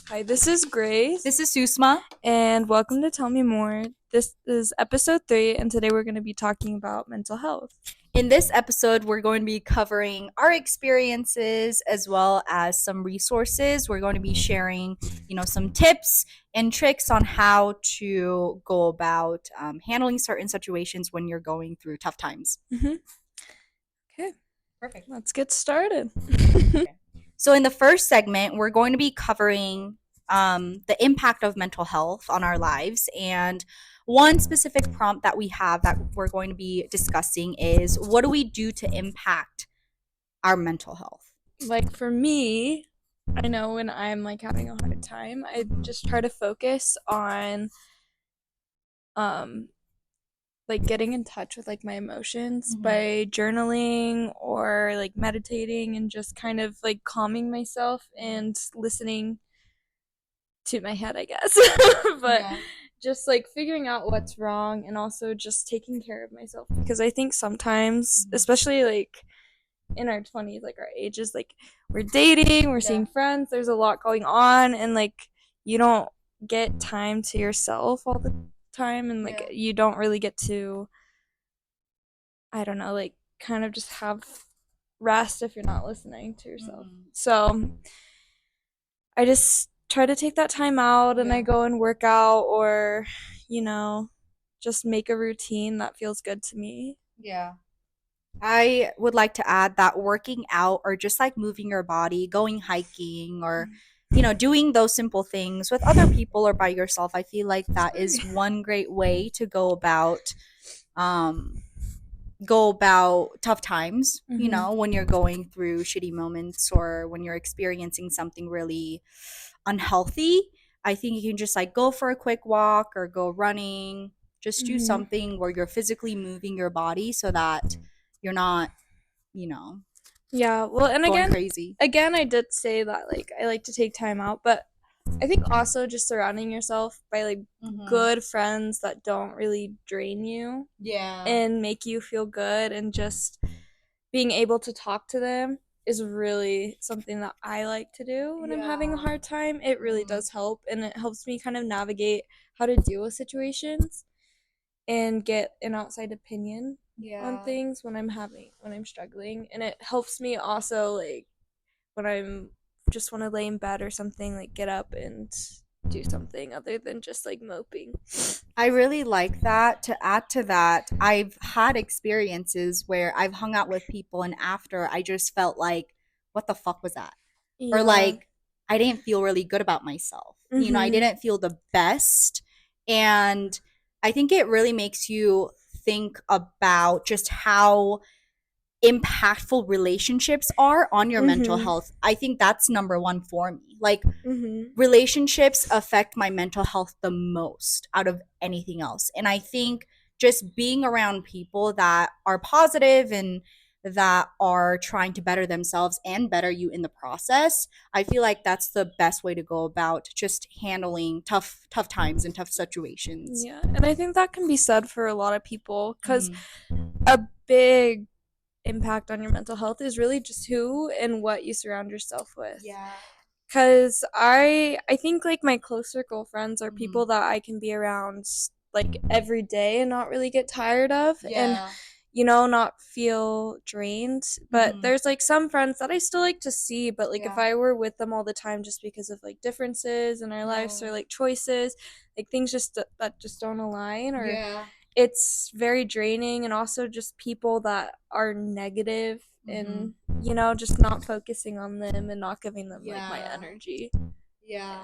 Hi, this is Grace, This is Susma. and welcome to Tell Me More. This is episode 3, and today we're going to be talking about mental health. In this episode, we're going to be covering our experiences as well as some resources. We're going to be sharing, some tips and tricks on how to go about handling certain situations when you're going through tough times. Okay, Perfect. let's get started. Okay. So, in the first segment, we're going to be covering the impact of mental health on our lives. And one specific prompt that we have that we're going to be discussing is what do we do to impact our mental health? Like for me, I know when I'm like having a hard time, I just try to focus on um like getting in touch with like my emotions by journaling or like meditating and just kind of like calming myself and listening to my head, I guess. But Yeah. just like figuring out what's wrong and also just taking care of myself because I think sometimes, especially like in our 20s, like our ages, like we're dating, we're Yeah. seeing friends, there's a lot going on, and like you don't get time to yourself all the time, and like Yeah. you don't really get to, I don't know, like kind of just have rest if you're not listening to yourself. So I just try to take that time out and I Yeah. go and work out or, you know, just make a routine that feels good to me. Yeah. I would like to add that working out or just like moving your body, going hiking or doing those simple things with other people or by yourself, I feel like that is Sorry. one great way to um go about tough times, Mm-hmm. when you're going through shitty moments or when you're experiencing something really unhealthy. I think you can just like go for a quick walk or go running, just do Mm-hmm. something where you're physically moving your body so that you're not, you know, Yeah, well, and going again, crazy. again, I did say that like I like to take time out, but I think also just surrounding yourself by like Mm-hmm. good friends that don't really drain you Yeah. and make you feel good and just being able to talk to them is really something that I like to do when I'm having a Yeah. hard time. It really Mm-hmm. does help and it helps me kind of navigate how to deal with situations and get an outside opinion on Yeah. things when I'm struggling, and it helps me also like when I'm just want to lay in bed or something, like get up and do something other than just like moping. I really like that. To add to that, I've had experiences where I've hung out with people and after I just felt like, what the fuck was that? Or Yeah. like, I didn't feel really good about myself. I Mhm. didn't feel the best. And I think it really makes you think about just how impactful relationships are on your mental Mhm. health. I think that's number one for me. Like, Mhm. relationships affect my mental health the most out of anything else. And I think just being around people that are positive and that are trying to better themselves and better you in the process, I feel like that's the best way to go about just handling tough times and tough situations. Yeah, and I think that can be said for a lot of people cuz Mm-hmm. a big impact on your mental health is really just who and what you surround yourself with. Yeah. Cause I think like my close circle friends are Mm-hmm. people that I can be around like every day and not really get tired of and Yeah. not feel drained. But Mm-hmm. there's like some friends that I still like to see, but like if Yeah. I were with them all the time just because of like differences in our lives or No. like choices, like things just that just don't align, or Yeah. it's very draining, and also just people that are negative Mm-hmm. and just not focusing on them and not giving them like my Yeah. energy. Yeah. Yeah.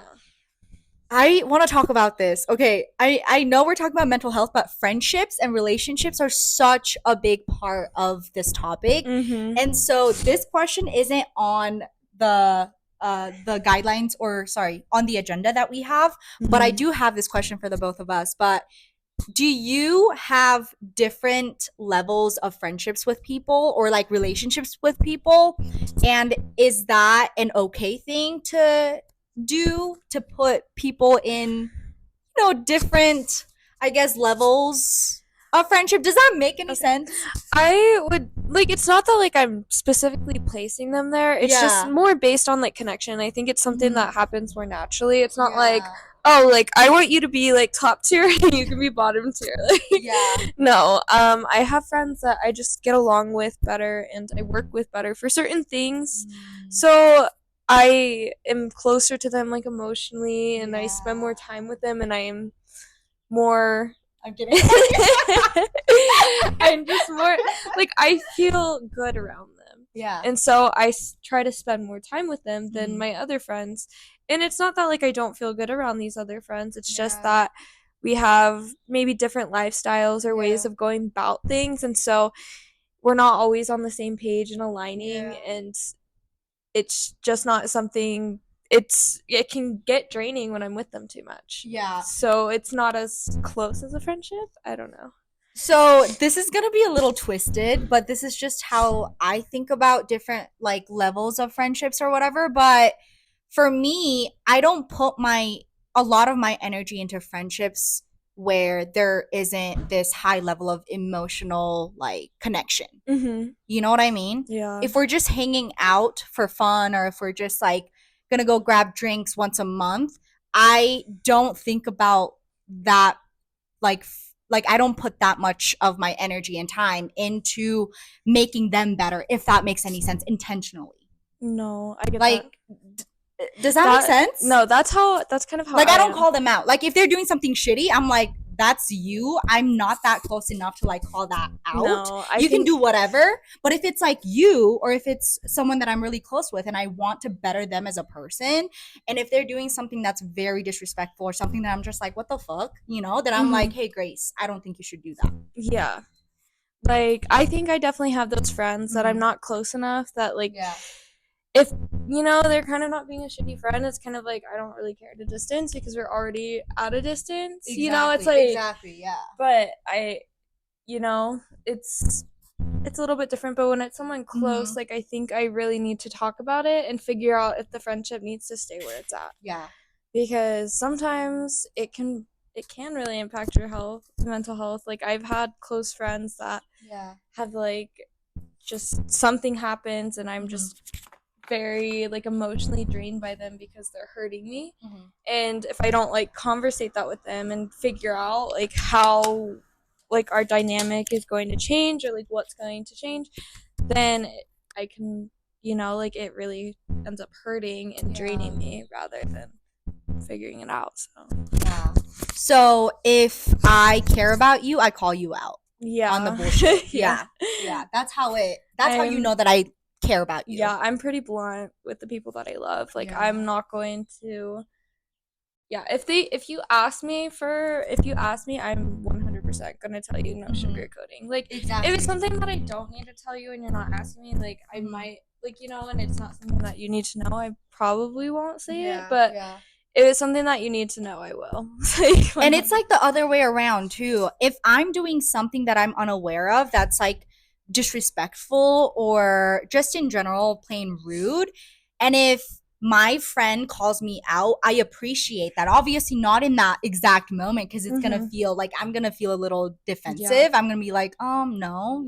I want to talk about this. Okay, I know we're talking about mental health, but friendships and relationships are such a big part of this topic. Mhm. And so this question isn't on the the guidelines, or sorry, on the agenda that we have, but I Mhm. do have this question for the both of us. But do you have different levels of friendships with people or like relationships with people? And is that an okay thing to do, to put people in, different, I guess, levels? a friendship. Does that make any Okay. sense? I would like it's not that like I'm specifically placing them there. It's just Yeah. more based on like connection. I think it's something Mhm. that happens more naturally. It's not like, Yeah. oh, like I want you to be like top tier and you can be bottom tier. Like Yeah. no. I have friends that I just get along with better and I work with better for certain things. Mm. So I am closer to them like emotionally and I spend more Yeah. time with them and I am more I'm kidding. I'm just more like I feel good around them. Yeah. And so try to spend more time with them than Mhm. my other friends. And it's not that like I don't feel good around these other friends. It's just Yeah. that we have maybe different lifestyles or ways Yeah. of going about things. And so we're not always on the same page and aligning. Yeah. And it's just not something it can get draining when I'm with them too much. Yeah. So it's not as close as a friendship. I don't know. So this is gonna be a little twisted, but this is just how I think about different like levels of friendships or whatever. But for me, I don't put my a lot of my energy into friendships where there isn't this high level of emotional like connection. Mhm. You know what I mean? Yeah. If we're just hanging out for fun or if we're just like gonna go grab drinks once a month, I don't think about that like I don't put that much of my energy and time into making them better, if that makes any sense, intentionally. No, I get that. Like, does that make sense? No, that's kind of how Like, I I don't am. call them out. Like, if they're doing something shitty, I'm like, that's you. I'm not that close enough to like call that out. No, I You can think do whatever, but if it's like you or if it's someone that I'm really close with and I want to better them as a person, and if they're doing something that's very disrespectful or something that I'm just like, what the fuck, then I'm like, Mhm. hey, Grace, I don't think you should do that. Yeah. Like I think I definitely have those friends that I'm Mhm. not close enough that like Yeah. if they're kind of not being a shitty friend, it's kind of like I don't really care at a distance because we're already at a distance. It's like Exactly. Yeah. but you know, it's a little bit different, but when it's someone close, Hmm. like I think I really need to talk about it and figure out if the friendship needs to stay where it's at. Yeah. Because sometimes it can really impact your mental health. Like I've had close friends that Yeah. have like just something happens and I'm Mhm. just very like emotionally drained by them because they're hurting me. Mhm. And if I don't like conversate that with them and figure out like how like our dynamic is going to change or like what's going to change, then I can, like it really ends up hurting and draining me rather than figuring it out. So Yeah. So if I care about you, I call you out on the yeah. bullshit. Yeah. Yeah. Yeah. That's how you know I'm that I care about you. yeah, I'm pretty blunt with the people that I love. Like Yeah. I'm not going to yeah, if you ask me, I'm 100% gonna tell you no Mhm. sugarcoating. Like Exactly. if it's something that I don't need to tell you and you're not asking me, like I Mhm. might like and it's not something that you need to know, I probably won't say it. Yeah. But Yeah. if it's something that you need to know, I will. Like And it's 100. like the other way around too. If I'm doing something that I'm unaware of that's like disrespectful or just in general plain rude, and if my friend calls me out, I appreciate that. Obviously not in that exact moment because it's going to Mhm. feel like I'm going to feel a little defensive. Yeah. I'm going to be like, no,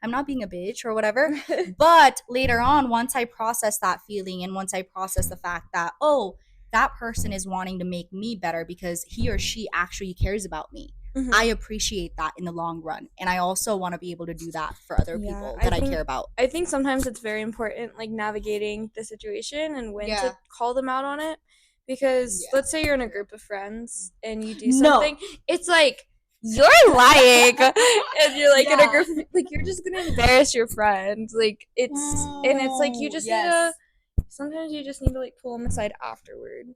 I'm not being a bitch or whatever. But later on, once I process that feeling and once I process the fact that, oh, that person is wanting to make me better because he or she actually cares about me. Mhm. I appreciate that in the long run. And I also want to be able to do that for other Yeah, people that I care about. I think sometimes it's very important, like navigating the situation and when Yeah. to call them out on it. Because Yeah. let's say you're in a group of friends and you do No. something, it's like you're lying, and you're like in a Yeah. group, like you're just gonna embarrass your friend. Like it's like you just need to. Sometimes you just need to like pull them aside afterward.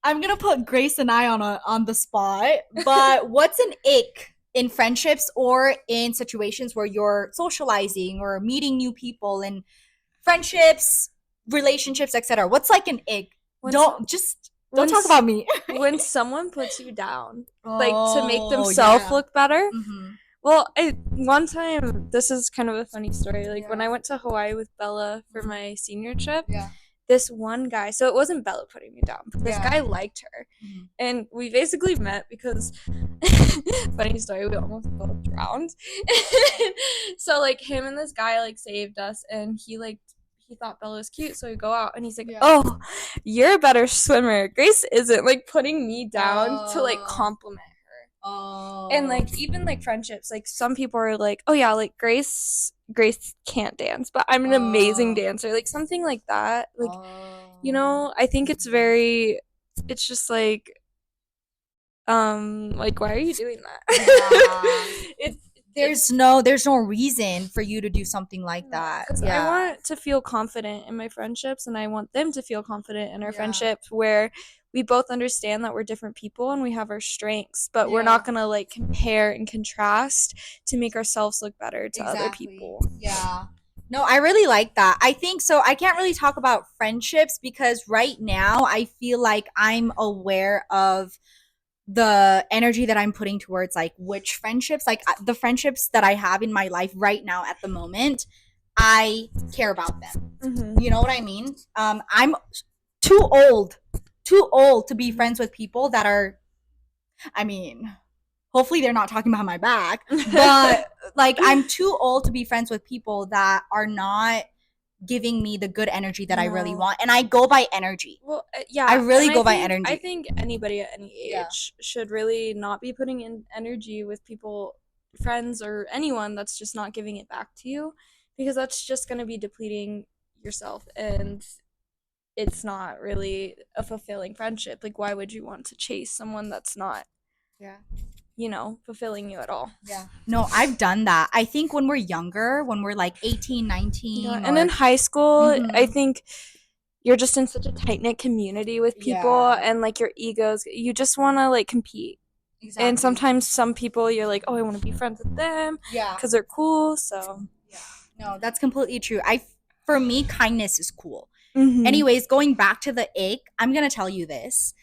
I'm gonna put Grace and I on the spot, but what's an ick in friendships or in situations where you're socializing or meeting new people in friendships, relationships, etc.? What's like an ick? When Don't when talk about me. when someone puts you down, like to make Oh, themselves yeah. look better. Mm-hmm. Well, one time, this is kind of a funny story. Like when Yeah. I went to Hawaii with Bella for my senior trip, Yeah. this one guy, so it wasn't Bella putting me down, but this Yeah. guy liked her. Mhm. And we basically met because funny story, we almost both drowned. So like him and this guy like saved us, and he thought Bella was cute, so we go out and he's like, Yeah. "Oh, you're a better swimmer. Grace isn't," like putting me down to like Oh. compliment her. Oh. And like even like friendships, like some people are like, "Oh yeah, like Grace can't dance, but I'm an amazing dancer." Like something like that. Like I think it's very it's just like why are you doing that? It's there's no reason for you to do something like that. because I want to feel confident in my friendships, and I want them to feel confident in our Yeah. friendship, where we both understand that we're different people and we have our strengths, but we're Yeah. not gonna like compare and contrast to make ourselves look better to other Exactly. people. Yeah. No, I really like that. I think so. I can't really talk about friendships because right now I feel like I'm aware of the energy that I'm putting towards like which friendships, like the friendships that I have in my life right now at the moment, I care about them. Mm-hmm. You know what I mean? I'm too old to be friends with people that are, I mean, hopefully they're not talking behind my back, but like I'm too old to be friends with people that are not giving me the good energy that I really No. want. And I go by energy. Well, yeah, I really and go by think- energy. I think anybody at any age Yeah. should really not be putting in energy with people, friends, or anyone that's just not giving it back to you, because that's just going to be depleting yourself, and it's not really a fulfilling friendship. Like, why would you want to chase someone that's not, Yeah. fulfilling you at all? Yeah. No, I've done that. I think when we're younger, when we're like 18, 19. Yeah, and in high school, Mhm. I think you're just in such a tight-knit community with people, Yeah. and like your egos, you just want to like compete. Exactly. And sometimes some people you're like, oh, I want to be friends with them Yeah. because they're cool. So No, that's completely true. For me, kindness is cool. Mhm. Anyways, going back to the ick, I'm gonna tell you this.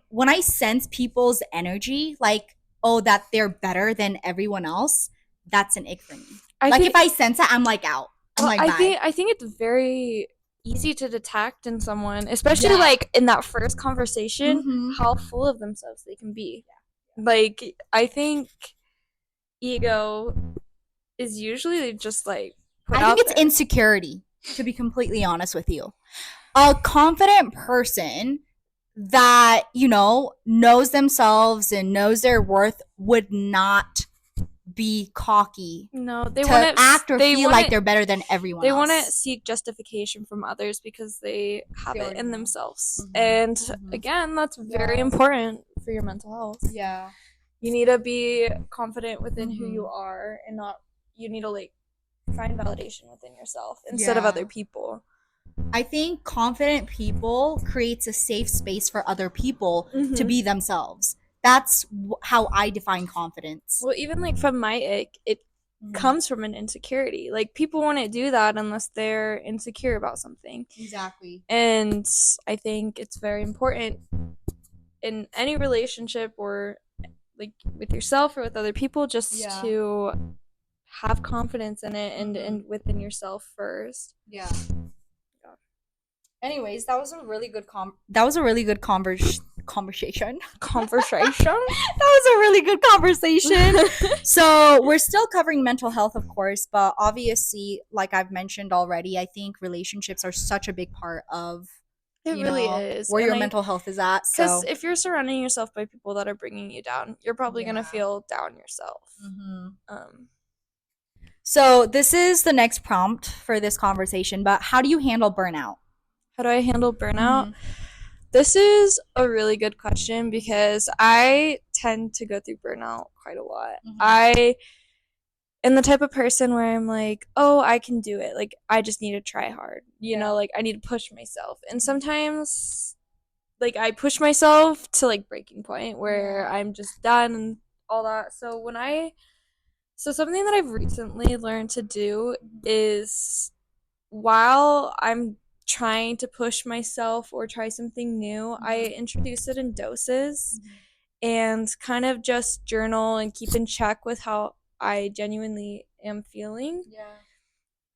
When I sense people's energy, like, oh, that they're better than everyone else, that's an ick for me. If I sense it, I'm like out. I'm like, bye. I think it's very easy to detect in someone, especially Yeah. like in that first conversation, Mhm. how full of themselves they can be. Like I think ego is usually just like put I out think it's there. insecurity, to be completely honest with you. A confident person that, knows themselves and knows their worth would not be cocky No, they to wouldn't act or they feel like wouldn't- they're better than everyone They else. wouldn't seek justification from others because they have They it already in know. themselves. Mhm. And Mhm. again, that's very Yeah. important for your mental health. Yeah. You need to be confident within who Mhm. you are, and not you need to like find validation within yourself instead of Yeah. other people. I think confident people creates a safe space for other people to Mhm. be themselves. That's how I define confidence. Well, even like from my ick, it Mhm. comes from an insecurity. Like people wouldn't do that unless they're insecure about something. Exactly. And I think it's very important in any relationship, or like with yourself or with other people, just Yeah. to have confidence in it and, Mhm. and within yourself first. Yeah. Anyways, that was a really good conversation. Conversation. That was a really good conversation. So we're still covering mental health, of course, but obviously, like I've mentioned already, I think relationships are such a big part of It really is. where And your mental health is at. Because So if you're surrounding yourself by people that are bringing you down, you're probably gonna Yeah. feel down yourself. Mhm. So this is the next prompt for this conversation, but how do you handle burnout? How do I handle burnout? Mhm. This is a really good question because I tend to go through burnout quite a lot. Mhm. I am the type of person where I'm like, oh, I can do it. Like, I just need to try hard. Yeah. Like, I need to push myself. And sometimes, like, I push myself to, like, breaking point where Yeah. I'm just done and all that. So something that I've recently learned to do is while I'm trying to push myself or try something new, I introduce it in doses and kind of just journal and keep in check with how I genuinely am feeling. Yeah.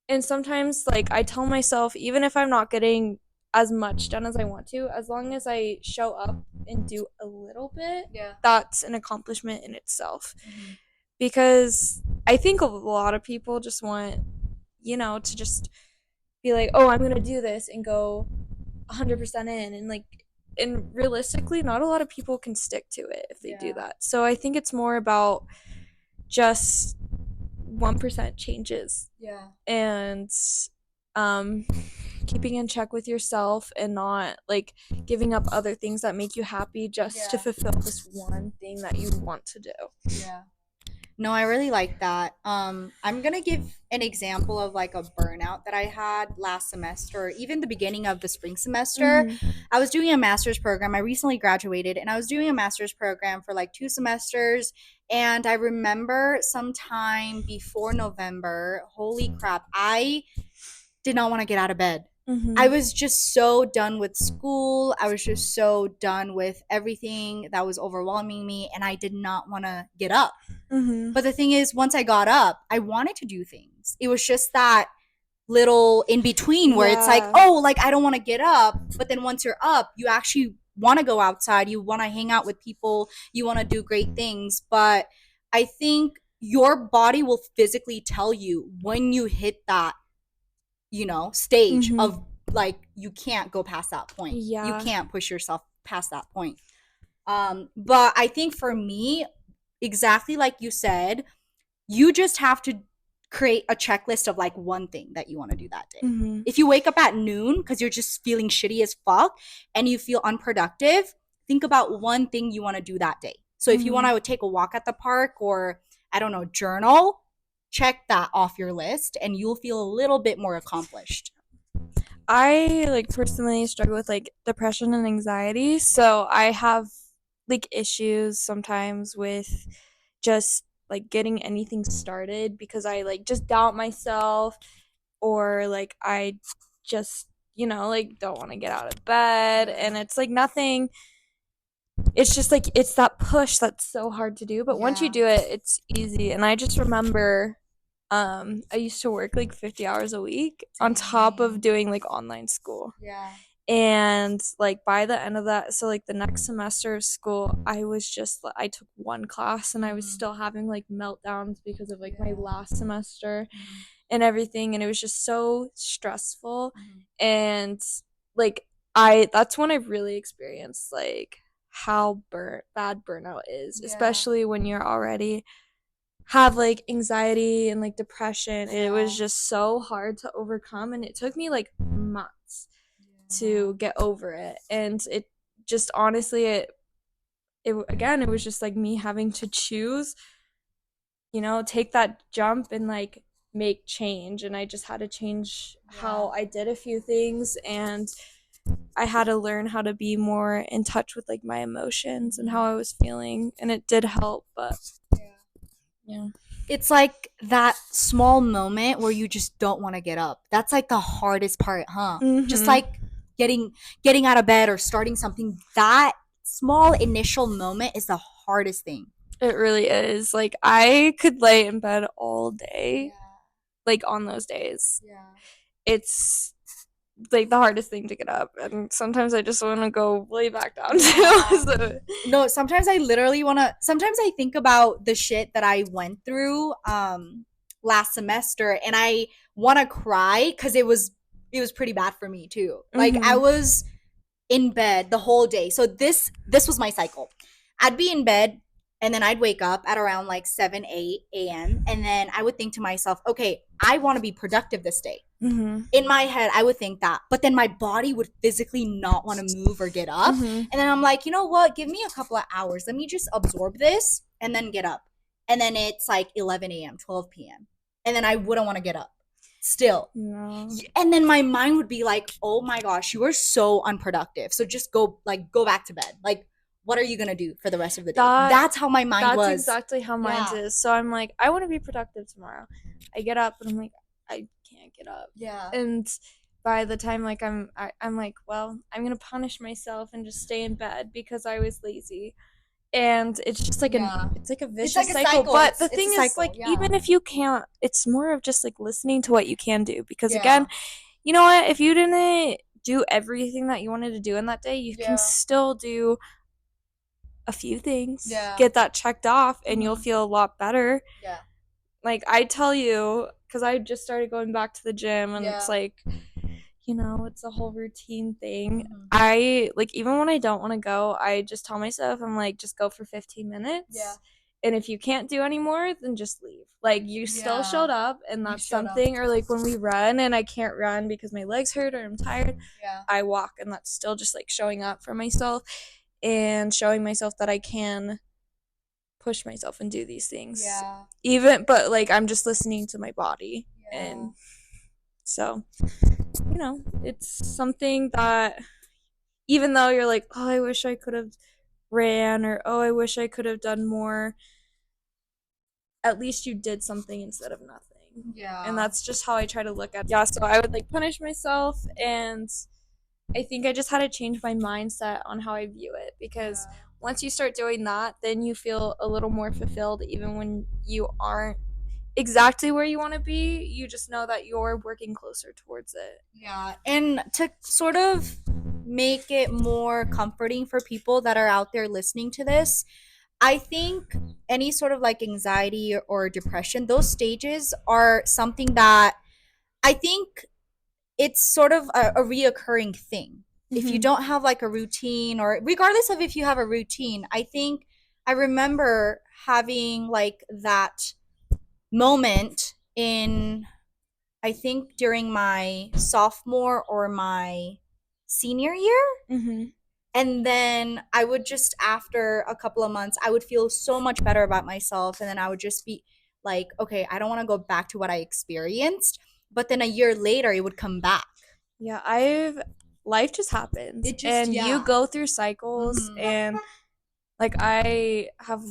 And sometimes, like, I tell myself, even if I'm not getting as much done as I want to. As long as I show up and do a little bit, Yeah. that's an accomplishment in itself. Mhm. Because I think a lot of people just want, to just be like, oh, I'm going to do this and go 100% in. And realistically, not a lot of people can stick to it if they do that. So I think it's more about just 1% changes. Yeah. And um keeping in check with yourself and not like giving up other things that make you happy just to fulfill this one thing that you want to do. Yeah. No, I really like that. I'm gonna give an example of like a burnout that I had last semester, or even the beginning of the spring semester. I was doing a master's program. I recently graduated, and I was doing a master's program for like 2 semesters. And I remember sometime before November, holy crap, I did not want to get out of bed. I was just so done with school. I was just so done with everything that was overwhelming me, and I did not want to get up. But the thing is, once I got up, I wanted to do things. It was just that little in between where it's like, oh, like I don't want to get up. But then once you're up, you actually want to go outside. You want to hang out with people. You want to do great things. But I think your body will physically tell you when you hit that, stage of like you can't go past that point. Yeah. You can't push yourself past that point. But I think for me, exactly like you said, you just have to create a checklist of like one thing that you want to do that day. If you wake up at noon because you're just feeling shitty as fuck and you feel unproductive, think about one thing you want to do that day. So if you want to take a walk at the park, or I don't know, journal, check that off your list and you'll feel a little bit more accomplished. I like personally struggle with like depression and anxiety, so I have like issues sometimes with just like getting anything started because I like just doubt myself, or like I just like don't want to get out of bed, and it's like nothing, it's just like it's that push that's so hard to do, but once you do it, it's easy. And I just remember I used to work like 50 hours a week on top of doing like online school. Yeah. And like by the end of that, so like the next semester of school, I took one class and I was still having like meltdowns because of like my last semester and everything, and it was just so stressful. And like that's when I really experienced like how bad burnout is, especially when you're already have like anxiety and like depression. It was just so hard to overcome, and it took me like months to get over it. And it just honestly, it was just like me having to choose, take that jump and like make change. And I just had to change how I did a few things, and I had to learn how to be more in touch with like my emotions and how I was feeling, and it did help. But yeah, it's like that small moment where you just don't want to get up. That's like the hardest part, huh? Just like getting out of bed or starting something. That small initial moment is the hardest thing. It really is. Like I could lay in bed all day, like on those days. It's like the hardest thing to get up, and sometimes I just want to go lay back down too. So. No, sometimes I literally want to. Sometimes I think about the shit that I went through last semester, and I want to cry because it was pretty bad for me too. Like I was in bed the whole day. So this was my cycle. I'd be in bed, and then I'd wake up at around like 7, 8 a.m. And then I would think to myself, okay, I want to be productive this day. In my head, I would think that. But then my body would physically not want to move or get up. And then I'm like, you know what? Give me a couple of hours. Let me just absorb this and then get up. And then it's like 11 a.m., 12 p.m. And then I wouldn't want to get up still. No. And then my mind would be like, oh my gosh, you are so unproductive. So just go back to bed. Like, what are you going to do for the rest of the day? That's how my mind was. That's exactly how mine is. So I'm like, I want to be productive tomorrow. I get up and I'm like, I can't get up. Yeah. And by the time like I'm like, well, I'm going to punish myself and just stay in bed because I was lazy. And it's just like it's like a vicious cycle. But the thing is, like, even if you can't, it's more of just like listening to what you can do. Because again, you know what? If you didn't do everything that you wanted to do in that day, you Yeah. can still do a few things, Yeah. get that checked off, and you'll Mhm. feel a lot better. Yeah. Like, I tell you, because I just started going back to the gym, and it's Yeah. like, it's a whole routine thing. Mhm. I, like, even when I don't want to go, I just tell myself, I'm like, just go for 15 minutes. Yeah. And if you can't do any more, then just leave. Like, you still Yeah. showed up, and You that's showed up. something. Or, like, when we run and I can't run because my legs hurt or I'm tired, Yeah. I walk, and that's still just, like, showing up for myself and showing myself that I can push myself and do these things. Yeah. But, like, I'm just listening to my body. Yeah. And so, it's something that, even though you're like, oh, I wish I could have ran, or oh, I wish I could have done more, at least you did something instead of nothing. Yeah. And that's just how I try to look at it. Yeah, so I would, like, punish myself, and I think I just had to change my mindset on how I view it, because once you start doing that, then you feel a little more fulfilled, even when you aren't exactly where you want to be. You just know that you're working closer towards it. Yeah, and to sort of make it more comforting for people that are out there listening to this, I think any sort of like anxiety or depression, those stages are something that I think it's sort of a reoccurring thing. If you don't have like a routine, or regardless of if you have a routine, I think I remember having like that moment in, I think during my sophomore or my senior year. Mm-hmm. And then I would just, after a couple of months, I would feel so much better about myself. And then I would just be like, okay, I don't want to go back to what I experienced. But then a year later, it would come back. Yeah, life just happens. And you go through cycles, Mhm. and like I have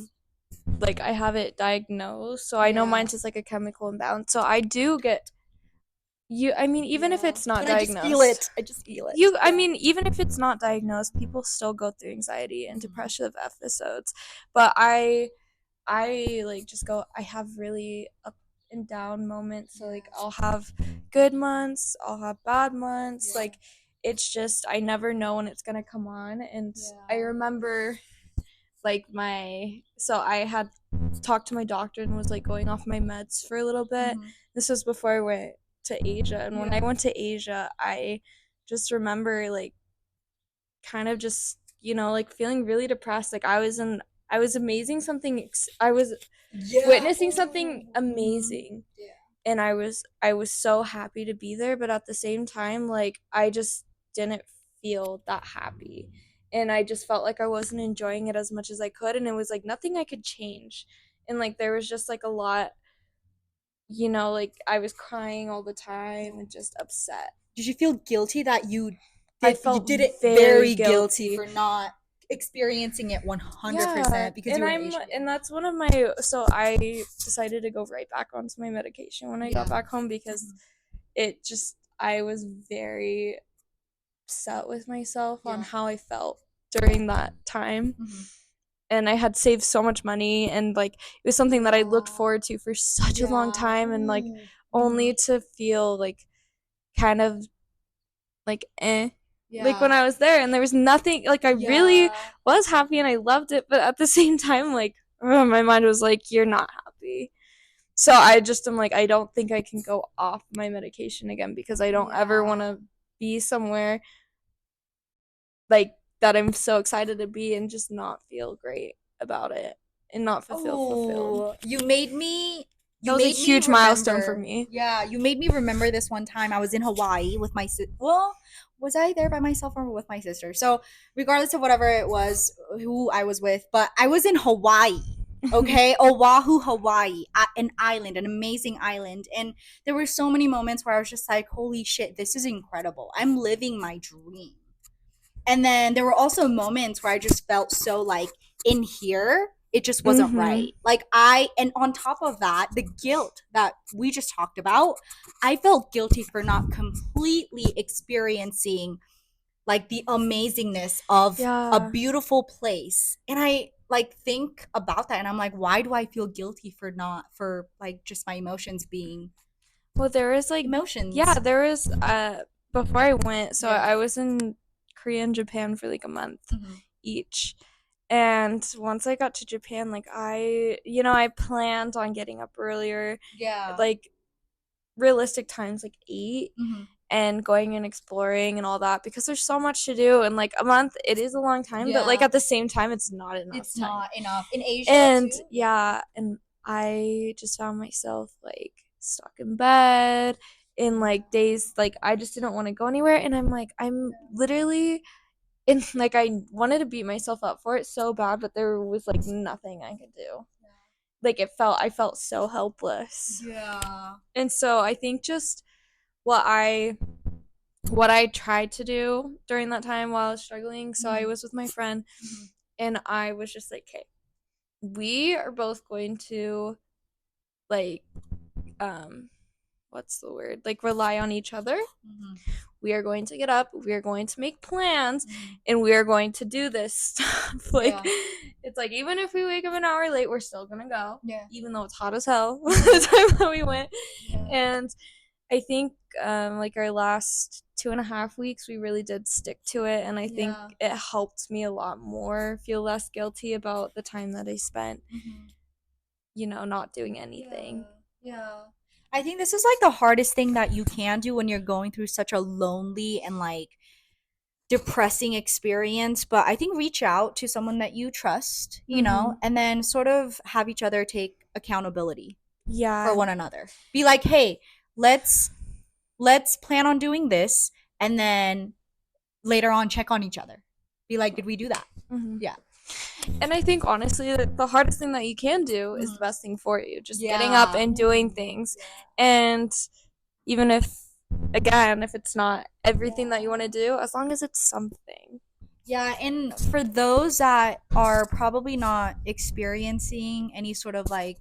it diagnosed, so I know Yeah. mine's just like a chemical imbalance. So I do get I mean, even if it's not But I just diagnosed. feel it. I just feel it. I mean, even if it's not diagnosed, people still go through anxiety and depressive episodes. But I like just go, I have really up and down moments. So like I'll have good months, I'll have bad months. Yeah. Like, it's just, I never know when it's gonna come on. And I remember, like, so I had talked to my doctor and was like going off my meds for a little bit. This was before I went to Asia, and when I went to Asia, I just remember, like, kind of just, like, feeling really depressed. Like, I was amazing something I was witnessing something amazing. And I was so happy to be there, but at the same time, like, I just didn't feel that happy, and I just felt like I wasn't enjoying it as much as I could, and it was like nothing I could change. And like there was just like a lot, like I was crying all the time and just upset. Did you feel guilty that you I felt did it very guilty guilty. for not experiencing it 100% Yeah, because and you were I'm Asian? and that's one of my so I decided to go right back onto my medication when I got back home, because it just, I was very upset with myself on how I felt during that time. And I had saved so much money, and like it was something that I looked forward to for such a long time, and like only to feel like kind of like like when I was there, and there was nothing, like I really was happy and I loved it, but at the same time, like, my mind was like, you're not happy. So I just am like, I don't think I can go off my medication again, because I don't ever want to be somewhere like that I'm so excited to be and just not feel great about it and not feel fulfilled. You made me. That was a huge milestone for me. Yeah, you made me remember this one time. I was in Hawaii with my well, was I there by myself or with my sister? So regardless of whatever it was, who I was with, but I was in Hawaii. Okay, Oahu, Hawaii, an island, an amazing island, and there were so many moments where I was just like, "Holy shit, this is incredible! I'm living my dream." And then there were also moments where I just felt so like, in here it just wasn't right. Like, and on top of that, the guilt that we just talked about, I felt guilty for not completely experiencing like the amazingness of a beautiful place. And I like think about that, and I'm like, why do I feel guilty for like just my emotions being Well, there is like emotions? Yeah, there is before I went, so Yeah. I was in Korea and Japan for like a month Mhm. each. And once I got to Japan, like I planned on getting up earlier, Yeah. like realistic times like 8, Mhm. and going and exploring and all that because there's so much to do, and like a month it is a long time, but like Yeah. at the same time it's not enough It's time. not enough. In Asia And too? yeah, and I just found myself like stuck in bed in like days like I just didn't want to go anywhere, and I'm literally in like I wanted to beat myself up for it so bad, but there was like nothing I could do. Like I felt so helpless. Yeah. And so I think just what I what I tried to do during that time while I was struggling. So I Mhm. was with my friend, Mhm. and I was just like, "Okay, we are both going to like um what's the word? Like rely on each other. Mhm. We are going to get up, we are going to make plans, Mhm. and we are going to do this stuff." Like Yeah. it's like even if we wake up an hour late, we're still gonna go. Yeah. Even though it's hot as hell Mhm. the time that we went. Yeah. And I think like our last 2.5 weeks we really did stick to it, and I think Yeah. it helped me a lot more feel less guilty about the time that I spent, Mhm. not doing Yeah. anything. Yeah. I think this is like the hardest thing that you can do when you're going through such a lonely and like depressing experience. But I think reach out to someone that you trust, Mhm. and then sort of have each other take accountability for Yeah. one another. Be like, hey, let's let's plan on doing this, and then later on check on each other. Be like, did we do that? Mhm. Yeah. And I think honestly that the hardest thing that you can do is the Mhm. best thing for you. Just getting up Yeah. and doing things. And even if it's not everything that you want to do, as long as it's something. Yeah, and for those that are probably not experiencing any sort of like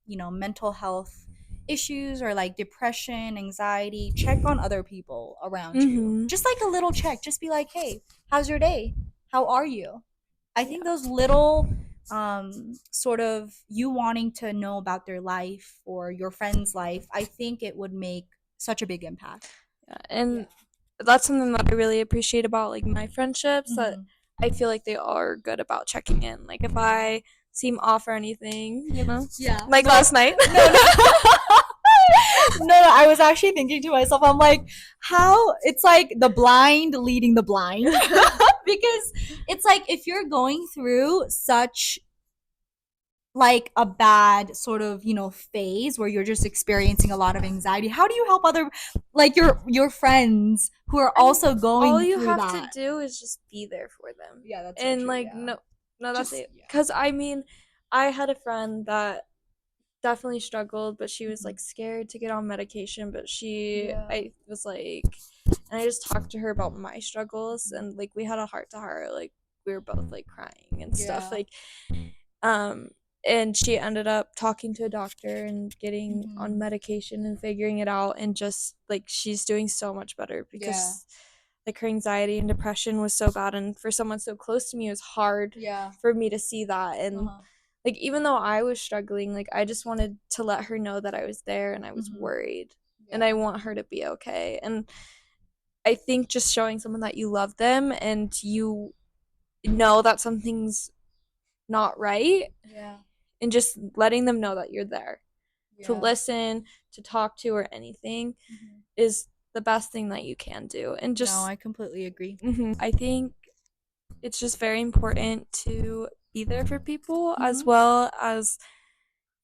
mental health issues or like depression, anxiety, check on other people around you. Mhm. Just like a little check. Just be like, "Hey, how's your day? How are you?" I Yeah. think those little sort of you wanting to know about their life or your friend's life, I think it would make such a big impact. Yeah. Yeah. And that's something that I really appreciate about like my friendships, that Mhm. I feel like they are good about checking in. Like if I seem off or anything. Yeah. Like No. last night. No, no. No, I was actually thinking to myself, I'm like, how it's like the blind leading the blind. Because it's like if you're going through such like a bad sort of, phase where you're just experiencing a lot of anxiety, how do you help other like your friends who are I mean, also all going you through have to that? do is just be there for them. Yeah, that's so And true. like Yeah. no, that's Just it. yeah. Cuz I mean, I had a friend that definitely struggled, but she was Mhm. like scared to get on medication, but Yeah. I was like, and I just talked to her about my struggles, Mhm. and like we had a heart to heart, like we were both like crying and stuff, Yeah. like um and she ended up talking to a doctor and getting on Mhm. medication and figuring it out, and just like she's doing so much better Yeah. because like her anxiety and depression was so bad, and for someone so close to me it was hard Yeah. for me to see that. And Uh-huh. like even though I was struggling, like I just wanted to let her know that I was there and I was Mhm. worried, and I Yeah. want her to be okay. And I think just showing someone that you love them and you know that something's not right, Yeah. and just letting them know that you're there to Yeah. listen, to talk to, or anything Mhm. is the best thing that you can do. And No, just I completely agree. I think it's just very important to be there for people, as Mhm. well as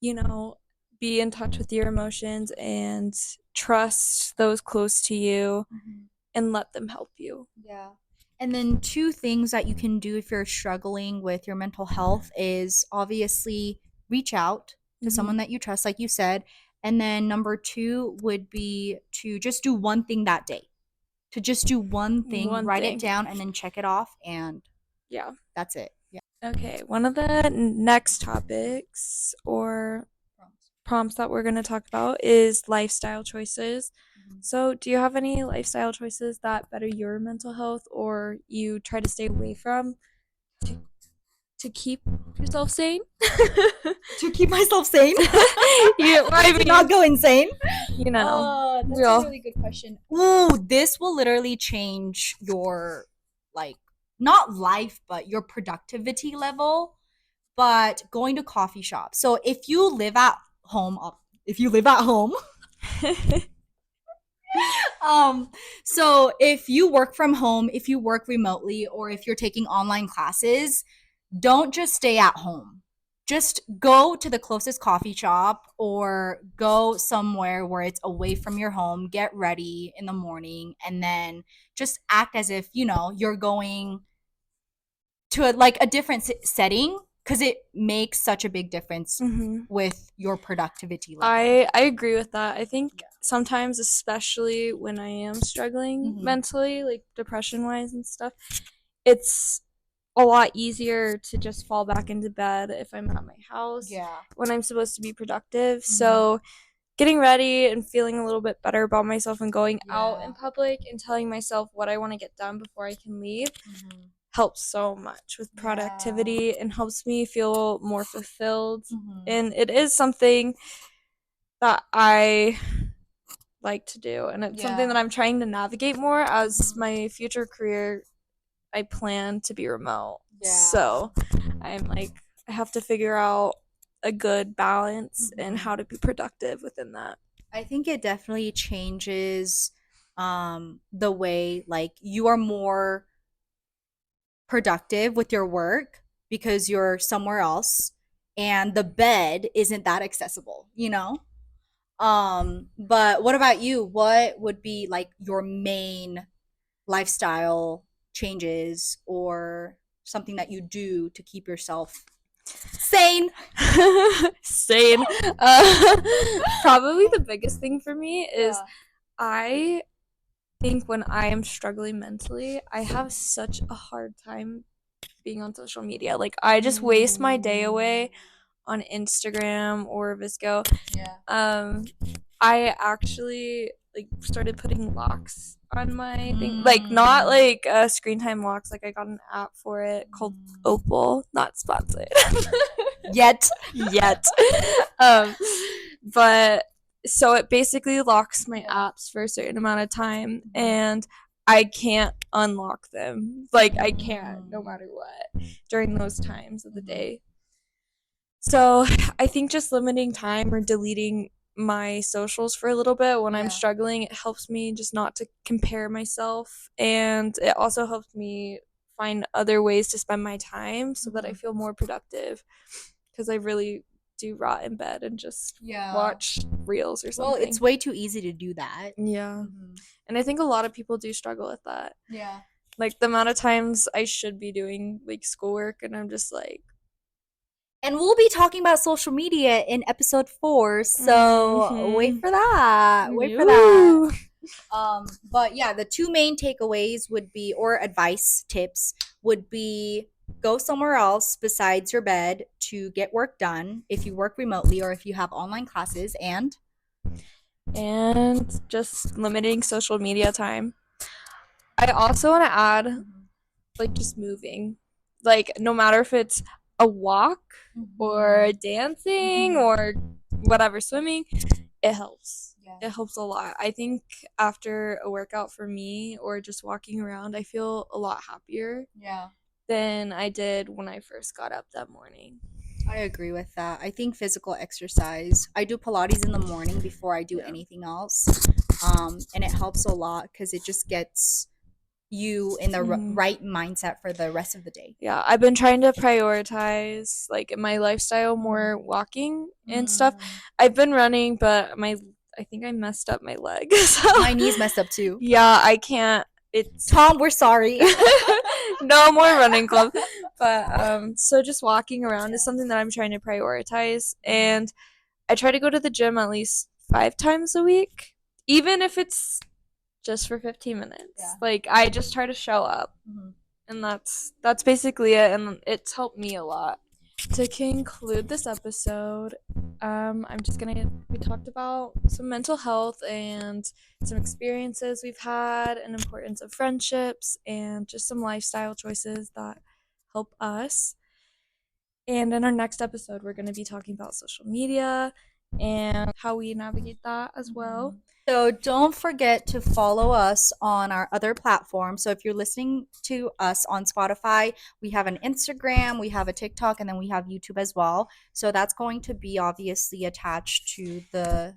you know be in touch with your emotions and trust those close to you Mhm. and let them help you. Yeah. And then two things that you can do if you're struggling with your mental health is obviously reach out to someone Mm-hmm. that you trust, like you said. And then number two would be to just do one thing that day. To just do one thing, One write it thing. down, and then check it off, and Yeah. that's it. Yeah. Okay, one of the next topics or prompts that we're going to talk about is lifestyle choices. Mhm. So, do you have any lifestyle choices that better your mental health or you try to stay away from to, to keep yourself sane. To keep myself sane. Yeah, I To mean, not go insane. you know, That's we a all. really good question. Ooh, this will literally change your, like, not life, but your productivity level. But going to coffee shops. So if you live at home, if you live at home, um, so if you work from home, if you work remotely, or if you're taking online classes, don't just stay at home. Just go to the closest coffee shop or go somewhere where it's away from your home, get ready in the morning, and then just act as if, you're going to a different setting, because it makes such a big difference Hmm. with your productivity level. I agree with that. I think sometimes, especially when I am struggling Mhm. mentally, like depression wise and stuff, it's a lot easier to just fall back into bed if I'm at my house Yeah. when I'm supposed to be productive. Mhm. So getting ready and feeling a little bit better about myself and going out Yeah. in public and telling myself what I want to get done before I can leave Mhm. helps so much with Yeah. productivity and helps me feel more fulfilled. Mhm. And it is something that I like to do, and it's something that Yeah. I'm trying to navigate more as Mhm. my future career. I plan to be remote. Yeah. So I'm like, I have to figure out a good balance and Mhm. how to be productive within that. I think it definitely changes the way, like, you are more productive with your work because you're somewhere else and the bed isn't that accessible. But what about you? What would be like your main lifestyle changes or something that you do to keep yourself sane? Sane. Uh, Probably the biggest thing for me is Yeah. I think when I am struggling mentally, I have such a hard time being on social media. Like, I just waste my day away on Instagram or Visco. Yeah. I actually like started putting locks on my thing, like not like screen time locks. Like I got an app for it called Opal, not sponsored Yet. yet. um, but so it basically locks my Yeah. apps for a certain amount of time, and I can't unlock them. Like I can't, no matter what, during those times of the day. So I think just limiting time or deleting my socials for a little bit when I'm Yeah. struggling, it helps me just not to compare myself. And it also helps me find other ways to spend my time so that I feel more productive. Because I really do rot in bed and just Yeah. watch reels or Well, something. it's way too easy to do that. Yeah. And I think a lot of people do struggle with that. Yeah. Like the amount of times I should be doing like schoolwork and I'm just like, And we'll be talking about social media in episode 4, so wait for that. Wait for that. Ooh. But yeah, the two main takeaways would be, or advice tips would be, go somewhere else besides your bed to get work done if you work remotely or if you have online classes, and Just limiting social media time. I also want to add like just moving. Like no matter if it's a walk or dancing or whatever, swimming, it helps. Yeah. It helps a lot. I think after a workout for me or just walking around, I feel a lot happier Yeah. than I did when I first got up that morning. I agree with that. I think physical exercise. I do Pilates in the morning before I do Yeah. anything else. And it helps a lot because it just gets you in the right mindset for the rest of the day. Yeah, I've been trying to prioritize like in my lifestyle more walking and stuff. I've been running, but I think I messed up my leg. So My knees messed up too. yeah, I can't. It's Tom, we're sorry. no more running club. But so just walking around is something that I'm trying to prioritize, and I try to go to the gym at least 5 times a week, even if it's just for 15 minutes. Yeah. Like I just try to show up. And that's basically it, and it's helped me a lot. To conclude this episode, I'm just gonna we talked about some mental health and some experiences we've had and importance of friendships and just some lifestyle choices that help us. And in our next episode, we're going to be talking about social media and how we navigate that as well. So don't forget to follow us on our other platforms. So if you're listening to us on Spotify, we have an Instagram, we have a TikTok, and then we have YouTube as well. So that's going to be obviously attached to the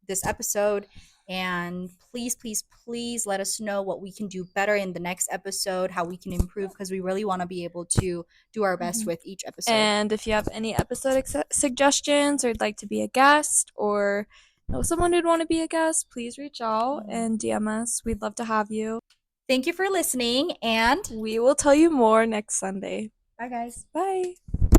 this episode. And please, please, please let us know what we can do better in the next episode, how we can improve, because we really want to be able to do our best Mhm. with each episode. And if you have any episode suggestions or would like to be a guest or know someone who'd want to be a guest, please reach out and DM us. We'd love to have you. Thank you for listening, and We will tell you more next Sunday. bye, guys. Bye.